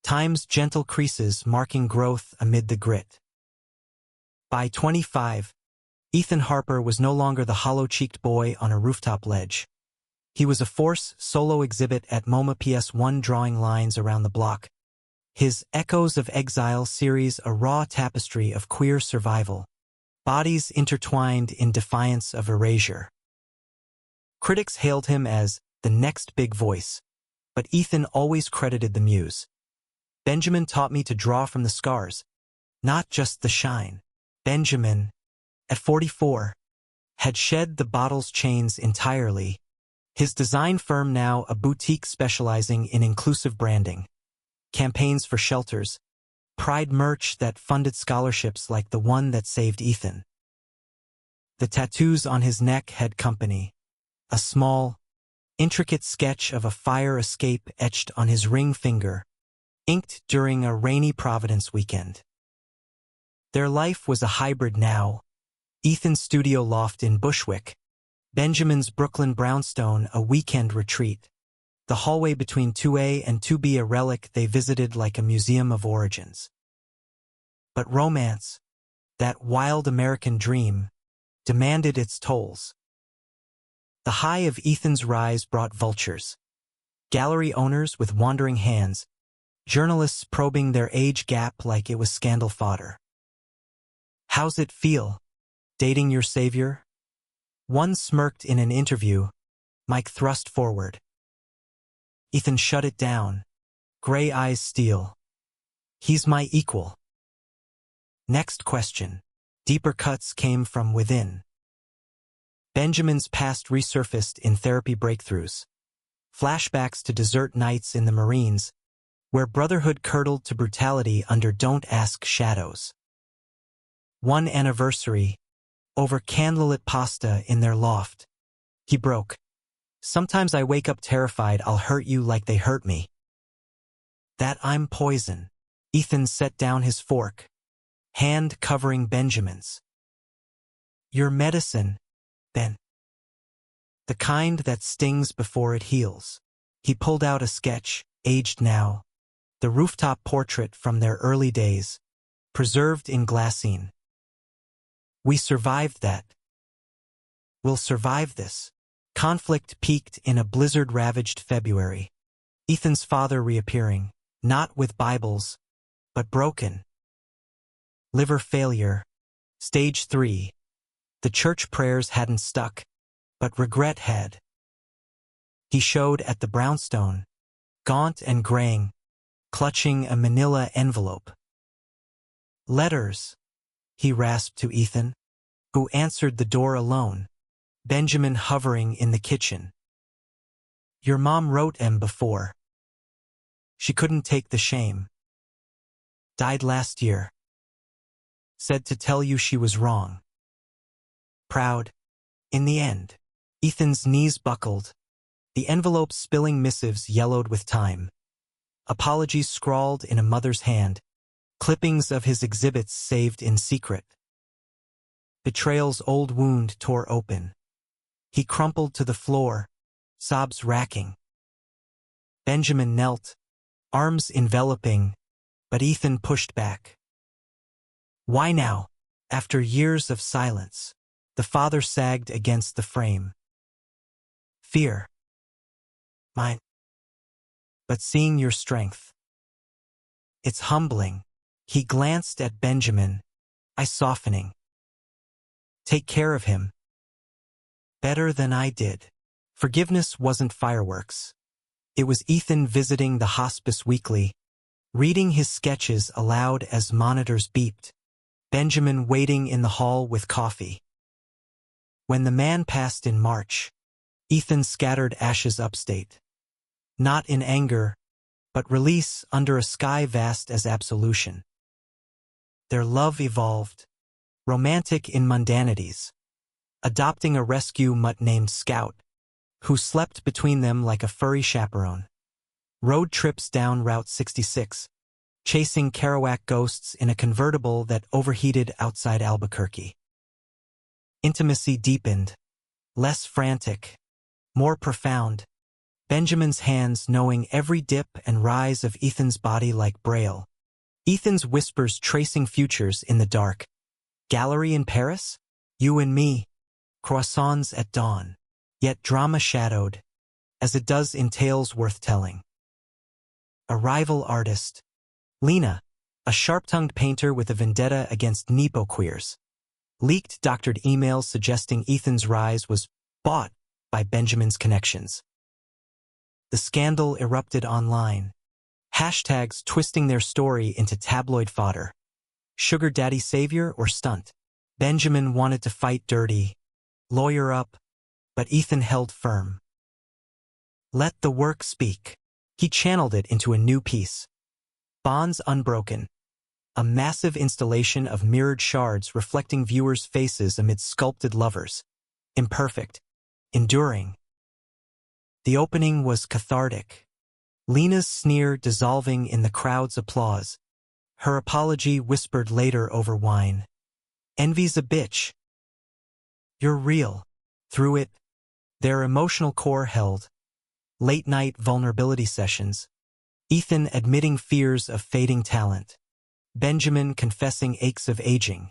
time's gentle creases marking growth amid the grit. By 25, Ethan Harper was no longer the hollow-cheeked boy on a rooftop ledge. He was a force solo exhibit at MoMA PS1 drawing lines around the block. His Echoes of Exile series a raw tapestry of queer survival, bodies intertwined in defiance of erasure. Critics hailed him as the next big voice, but Ethan always credited the muse. Benjamin taught me to draw from the scars, not just the shine. Benjamin, at 44, had shed the bottle's chains entirely, his design firm now a boutique specializing in inclusive branding, campaigns for shelters, pride merch that funded scholarships like the one that saved Ethan. The tattoos on his neck had company, a small, intricate sketch of a fire escape etched on his ring finger, inked during a rainy Providence weekend. Their life was a hybrid now. Ethan's studio loft in Bushwick, Benjamin's Brooklyn brownstone a weekend retreat. The hallway between 2A and 2B a relic they visited like a museum of origins. But romance, that wild American dream, demanded its tolls. The high of Ethan's rise brought vultures, gallery owners with wandering hands, journalists probing their age gap like it was scandal fodder. "How's it feel, dating your savior?" One smirked in an interview. Mike thrust forward. Ethan shut it down, gray eyes steel. "He's my equal." Next question. Deeper cuts came from within. Benjamin's past resurfaced in therapy breakthroughs. Flashbacks to desert nights in the Marines, where brotherhood curdled to brutality under don't ask shadows. One anniversary, over candlelit pasta in their loft. He broke. "Sometimes I wake up terrified I'll hurt you like they hurt me." "That I'm poison." Ethan set down his fork, hand covering Benjamin's. "Your medicine, Ben. The kind that stings before it heals." He pulled out a sketch, aged now, the rooftop portrait from their early days, preserved in glassine. "We survived that. We'll survive this." Conflict peaked in a blizzard-ravaged February. Ethan's father reappearing, not with Bibles, but broken. Liver failure, stage 3. The church prayers hadn't stuck, but regret had. He showed at the brownstone, gaunt and graying, clutching a manila envelope. "Letters," he rasped to Ethan, who answered the door alone. Benjamin hovering in the kitchen. "Your mom wrote 'em before. She couldn't take the shame. Died last year. Said to tell you she was wrong. Proud. In the end." Ethan's knees buckled, the envelope spilling missives yellowed with time. Apologies scrawled in a mother's hand, clippings of his exhibits saved in secret. Betrayal's old wound tore open. He crumpled to the floor, sobs racking. Benjamin knelt, arms enveloping, but Ethan pushed back. "Why now?" After years of silence, the father sagged against the frame. "Fear. Mine. But seeing your strength. It's humbling." He glanced at Benjamin, eyes softening. "Take care of him. Better than I did." Forgiveness wasn't fireworks. It was Ethan visiting the hospice weekly, reading his sketches aloud as monitors beeped, Benjamin waiting in the hall with coffee. When the man passed in March, Ethan scattered ashes upstate. Not in anger, but release under a sky vast as absolution. Their love evolved, romantic in mundanities, adopting a rescue mutt named Scout, who slept between them like a furry chaperone. Road trips down Route 66, chasing Kerouac ghosts in a convertible that overheated outside Albuquerque. Intimacy deepened, less frantic, more profound, Benjamin's hands knowing every dip and rise of Ethan's body like Braille. Ethan's whispers tracing futures in the dark. "Gallery in Paris? You and me. Croissants at dawn." Yet drama shadowed, as it does in tales worth telling. A rival artist. Lena, a sharp-tongued painter with a vendetta against Nepo-queers. Leaked doctored emails suggesting Ethan's rise was bought by Benjamin's connections. The scandal erupted online. Hashtags twisting their story into tabloid fodder. Sugar daddy savior or stunt? Benjamin wanted to fight dirty, lawyer up, but Ethan held firm. Let the work speak. He channeled it into a new piece. Bonds Unbroken. A massive installation of mirrored shards reflecting viewers' faces amid sculpted lovers. Imperfect. Enduring. The opening was cathartic. Lena's sneer dissolving in the crowd's applause. Her apology whispered later over wine. Envy's a bitch. You're real. Through it, their emotional core held. Late-night vulnerability sessions. Ethan admitting fears of fading talent. Benjamin confessing aches of aging.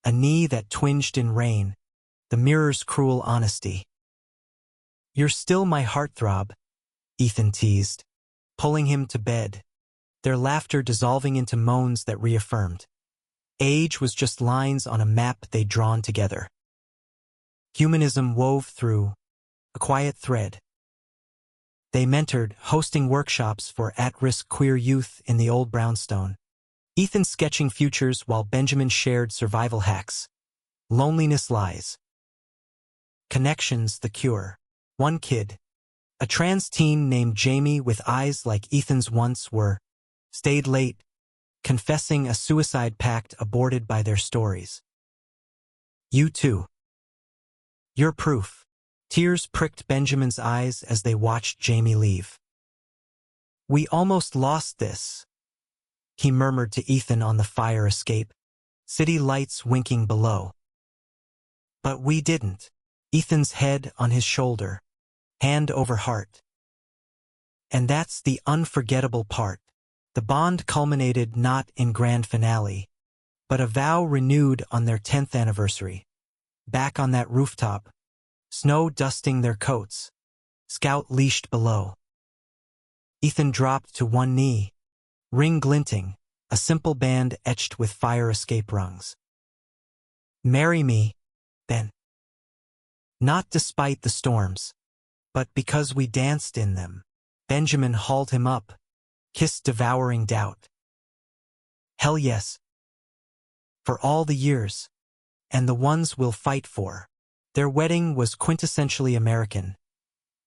A knee that twinged in rain. The mirror's cruel honesty. You're still my heartthrob, Ethan teased, pulling him to bed, their laughter dissolving into moans that reaffirmed. Age was just lines on a map they'd drawn together. Humanism wove through, a quiet thread. They mentored, hosting workshops for at-risk queer youth in the old brownstone. Ethan sketching futures while Benjamin shared survival hacks. Loneliness lies. Connections the cure. One kid, a trans teen named Jamie with eyes like Ethan's once were, stayed late, confessing a suicide pact aborted by their stories. You too. You're proof. Tears pricked Benjamin's eyes as they watched Jamie leave. We almost lost this, he murmured to Ethan on the fire escape, city lights winking below. But we didn't. Ethan's head on his shoulder, hand over heart. And that's the unforgettable part. The bond culminated not in grand finale, but a vow renewed on their 10th anniversary. Back on that rooftop, snow dusting their coats, Scout leashed below. Ethan dropped to one knee, ring glinting, a simple band etched with fire escape rungs. Marry me, then. Not despite the storms, but because we danced in them. Benjamin hauled him up, kiss devouring doubt. Hell yes. For all the years, and the ones we'll fight for. Their wedding was quintessentially American.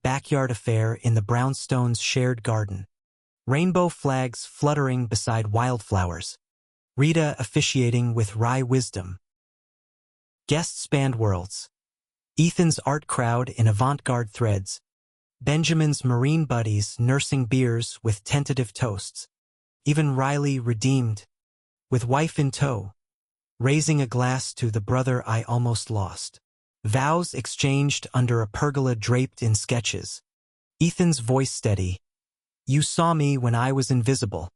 Backyard affair in the brownstones' shared garden. Rainbow flags fluttering beside wildflowers. Rita officiating with wry wisdom. Guests spanned worlds. Ethan's art crowd in avant-garde threads. Benjamin's marine buddies nursing beers with tentative toasts. Even Riley redeemed, with wife in tow, raising a glass to the brother I almost lost. Vows exchanged under a pergola draped in sketches. Ethan's voice steady. You saw me when I was invisible.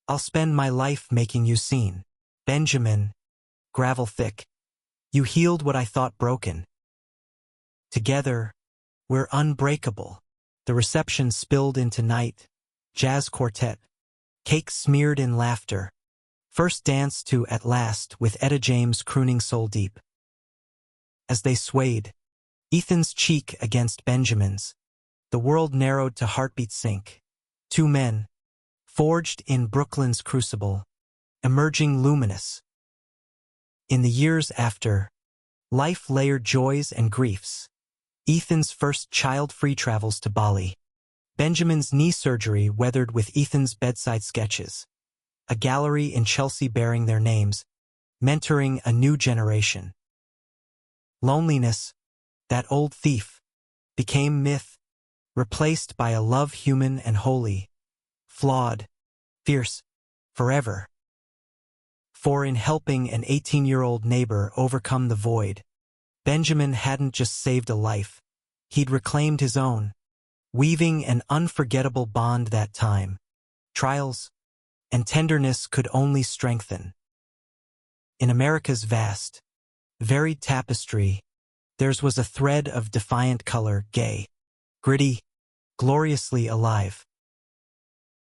I'll spend my life making you seen. Benjamin, gravel thick. You healed what I thought broken. Together, we're unbreakable. The reception spilled into night. Jazz quartet. Cake smeared in laughter. First dance to At Last with Etta James crooning soul deep. As they swayed, Ethan's cheek against Benjamin's, the world narrowed to heartbeat sync. Two men, forged in Brooklyn's crucible, emerging luminous. In the years after, life layered joys and griefs. Ethan's first child-free travels to Bali. Benjamin's knee surgery weathered with Ethan's bedside sketches. A gallery in Chelsea bearing their names, mentoring a new generation. Loneliness, that old thief, became myth, replaced by a love human and holy, flawed, fierce, forever. For in helping an 18-year-old neighbor overcome the void, Benjamin hadn't just saved a life, he'd reclaimed his own, weaving an unforgettable bond that time. Trials and tenderness could only strengthen. In America's vast, varied tapestry, theirs was a thread of defiant color, gay, gritty, gloriously alive.